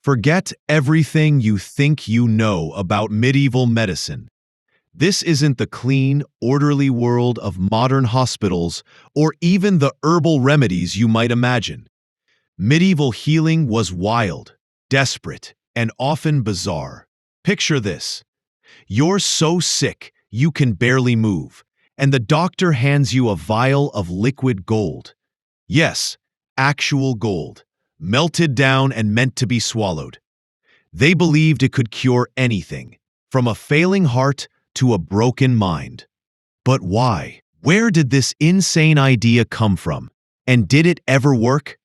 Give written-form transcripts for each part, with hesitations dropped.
Forget everything you think you know about medieval medicine. This isn't the clean, orderly world of modern hospitals or even the herbal remedies you might imagine. Medieval healing was wild, desperate, and often bizarre. Picture this. You're so sick you can barely move, and the doctor hands you a vial of liquid gold. Yes, actual gold, melted down and meant to be swallowed. They believed it could cure anything, from a failing heart to a broken mind. But why? Where did this insane idea come from? And did it ever work?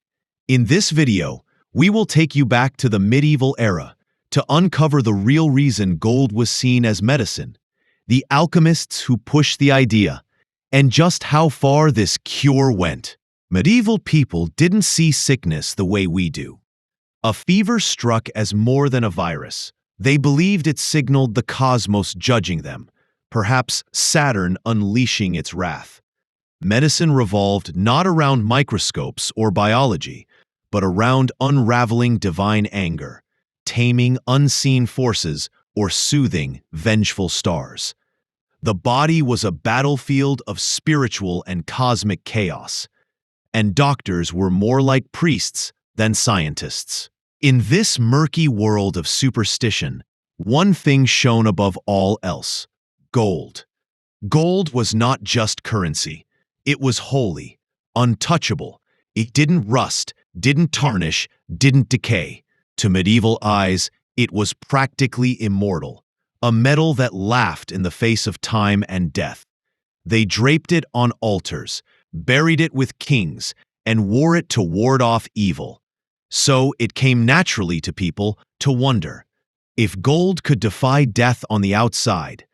In this video, we will take you back to the medieval era to uncover the real reason gold was seen as medicine, the alchemists who pushed the idea, and just how far this cure went. Medieval people didn't see sickness the way we do. A fever struck as more than a virus. They believed it signaled the cosmos judging them, perhaps Saturn unleashing its wrath. Medicine revolved not around microscopes or biology, but around unraveling divine anger, taming unseen forces, or soothing vengeful stars. The body was a battlefield of spiritual and cosmic chaos, and doctors were more like priests than scientists. In this murky world of superstition, one thing shone above all else: gold. Gold was not just currency. It was holy, untouchable. It didn't rust, didn't tarnish, didn't decay. To medieval eyes, it was practically immortal, a metal that laughed in the face of time and death. They draped it on altars, buried it with kings, and wore it to ward off evil. So it came naturally to people to wonder, if gold could defy death on the outside,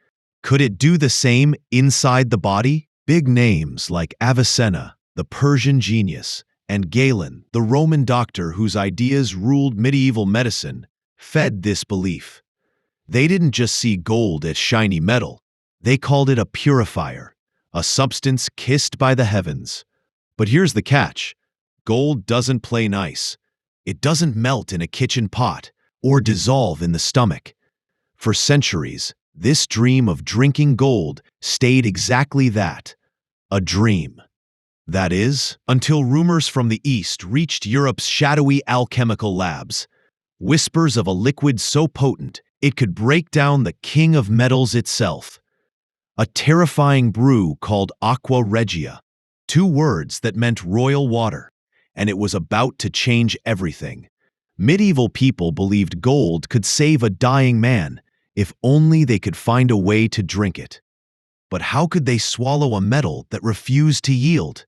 could it do the same inside the body? Big names like Avicenna, the Persian genius, and Galen, the Roman doctor whose ideas ruled medieval medicine, fed this belief. They didn't just see gold as shiny metal. They called it a purifier, a substance kissed by the heavens. But here's the catch. Gold doesn't play nice. It doesn't melt in a kitchen pot or dissolve in the stomach. For centuries, this dream of drinking gold stayed exactly that, a dream. That is, until rumors from the East reached Europe's shadowy alchemical labs, whispers of a liquid so potent it could break down the king of metals itself. A terrifying brew called aqua regia, two words that meant royal water, and it was about to change everything. Medieval people believed gold could save a dying man if only they could find a way to drink it. But how could they swallow a metal that refused to yield?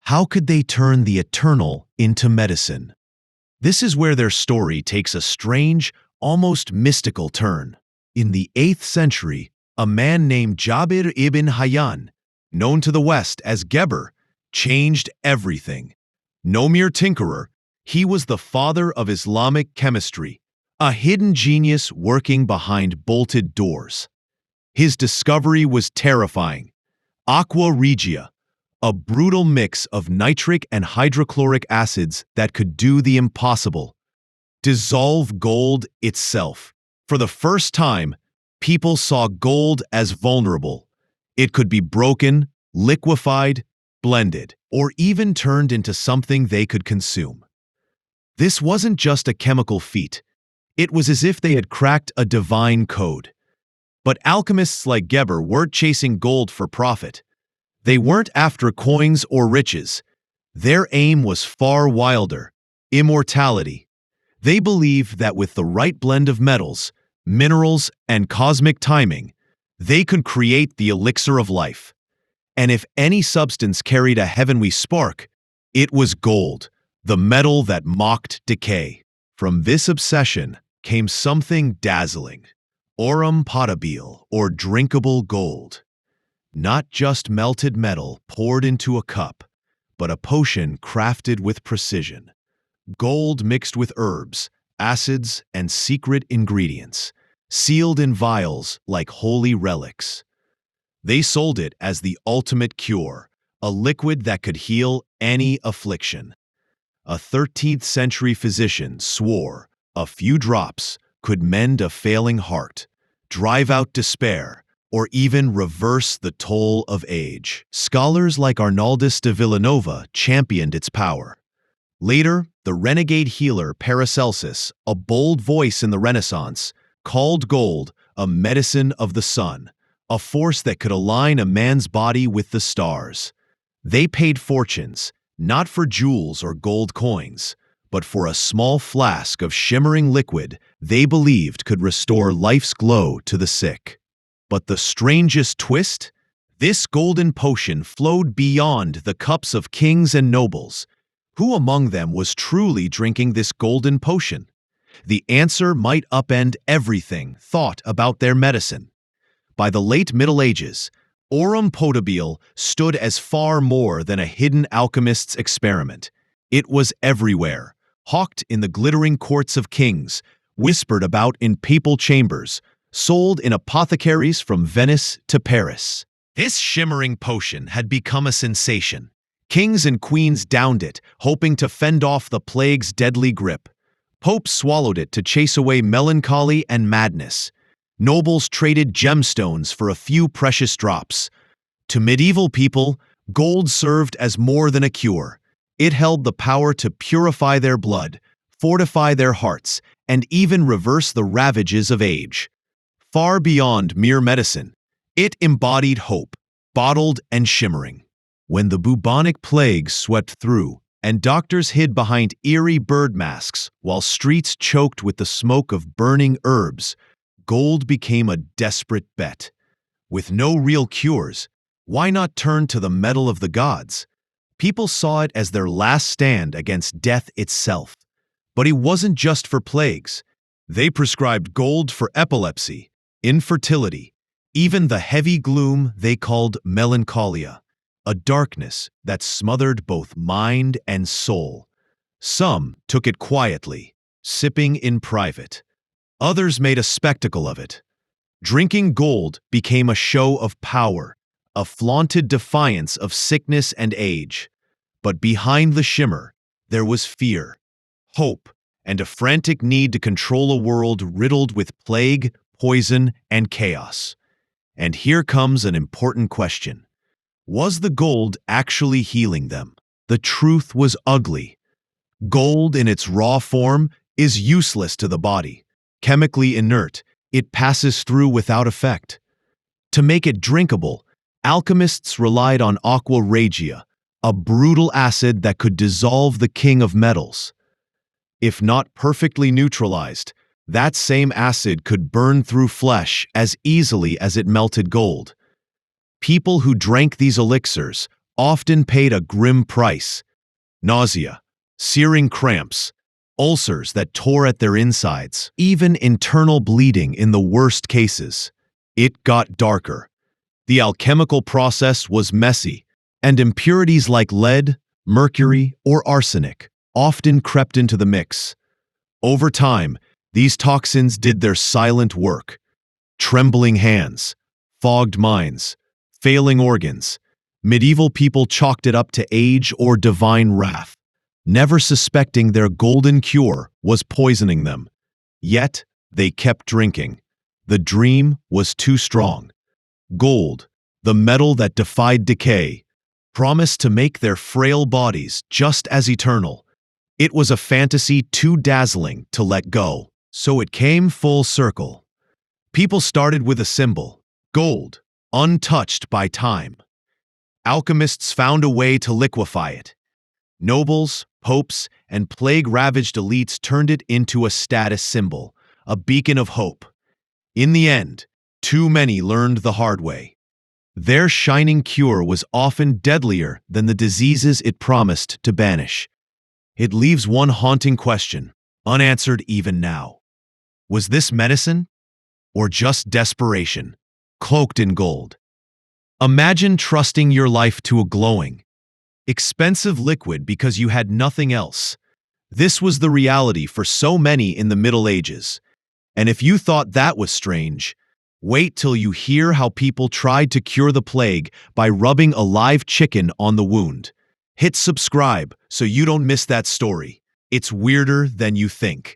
How could they turn the eternal into medicine? This is where their story takes a strange, almost mystical turn. In the 8th century, a man named Jabir ibn Hayyan, known to the West as Geber, changed everything. No mere tinkerer, he was the father of Islamic chemistry, a hidden genius working behind bolted doors. His discovery was terrifying. Aqua regia, a brutal mix of nitric and hydrochloric acids that could do the impossible: dissolve gold itself. For the first time, people saw gold as vulnerable. It could be broken, liquefied, blended, or even turned into something they could consume. This wasn't just a chemical feat. It was as if they had cracked a divine code. But alchemists like Geber weren't chasing gold for profit. They weren't after coins or riches. Their aim was far wilder: immortality. They believed that with the right blend of metals, minerals, and cosmic timing, they could create the elixir of life. And if any substance carried a heavenly spark, it was gold, the metal that mocked decay. From this obsession came something dazzling: aurum potabile, or drinkable gold. Not just melted metal poured into a cup, but a potion crafted with precision. Gold mixed with herbs, acids, and secret ingredients, sealed in vials like holy relics. They sold it as the ultimate cure, a liquid that could heal any affliction. A 13th century physician swore, A few drops could mend a failing heart, drive out despair, or even reverse the toll of age. Scholars like Arnaldus de Villanova championed its power. Later, the renegade healer Paracelsus, a bold voice in the Renaissance, called gold a medicine of the sun, a force that could align a man's body with the stars. They paid fortunes, not for jewels or gold coins, but for a small flask of shimmering liquid they believed could restore life's glow to the sick. But the strangest twist? This golden potion flowed beyond the cups of kings and nobles. Who among them was truly drinking this golden potion? The answer might upend everything thought about their medicine. By the late Middle Ages, aurum potabile stood as far more than a hidden alchemist's experiment. It was everywhere, hawked in the glittering courts of kings, whispered about in papal chambers, sold in apothecaries from Venice to Paris. This shimmering potion had become a sensation. Kings and queens downed it, hoping to fend off the plague's deadly grip. Popes swallowed it to chase away melancholy and madness. Nobles traded gemstones for a few precious drops. To medieval people, gold served as more than a cure. It held the power to purify their blood, fortify their hearts, and even reverse the ravages of age. Far beyond mere medicine, it embodied hope, bottled and shimmering. When the bubonic plague swept through, and doctors hid behind eerie bird masks while streets choked with the smoke of burning herbs, gold became a desperate bet. With no real cures, why not turn to the metal of the gods? People saw it as their last stand against death itself. But it wasn't just for plagues. They prescribed gold for epilepsy, infertility, even the heavy gloom they called melancholia, a darkness that smothered both mind and soul. Some took it quietly, sipping in private. Others made a spectacle of it. Drinking gold became a show of power, a flaunted defiance of sickness and age. But behind the shimmer, there was fear, hope, and a frantic need to control a world riddled with plague, poison, and chaos. And here comes an important question. Was the gold actually healing them? The truth was ugly. Gold in its raw form is useless to the body. Chemically inert, it passes through without effect. To make it drinkable, alchemists relied on aqua regia, a brutal acid that could dissolve the king of metals. If not perfectly neutralized, that same acid could burn through flesh as easily as it melted gold. People who drank these elixirs often paid a grim price: nausea, searing cramps, ulcers that tore at their insides, even internal bleeding in the worst cases. It got darker. The alchemical process was messy, and impurities like lead, mercury, or arsenic often crept into the mix. Over time, these toxins did their silent work. Trembling hands, fogged minds, failing organs. Medieval people chalked it up to age or divine wrath, never suspecting their golden cure was poisoning them. Yet, they kept drinking. The dream was too strong. Gold, the metal that defied decay, promised to make their frail bodies just as eternal. It was a fantasy too dazzling to let go. So it came full circle. People started with a symbol, gold, untouched by time. Alchemists found a way to liquefy it. Nobles, popes, and plague-ravaged elites turned it into a status symbol, a beacon of hope. In the end, too many learned the hard way. Their shining cure was often deadlier than the diseases it promised to banish. It leaves one haunting question, unanswered even now. Was this medicine? Or just desperation, cloaked in gold? Imagine trusting your life to a glowing, expensive liquid because you had nothing else. This was the reality for so many in the Middle Ages. And if you thought that was strange, wait till you hear how people tried to cure the plague by rubbing a live chicken on the wound. Hit subscribe so you don't miss that story. It's weirder than you think.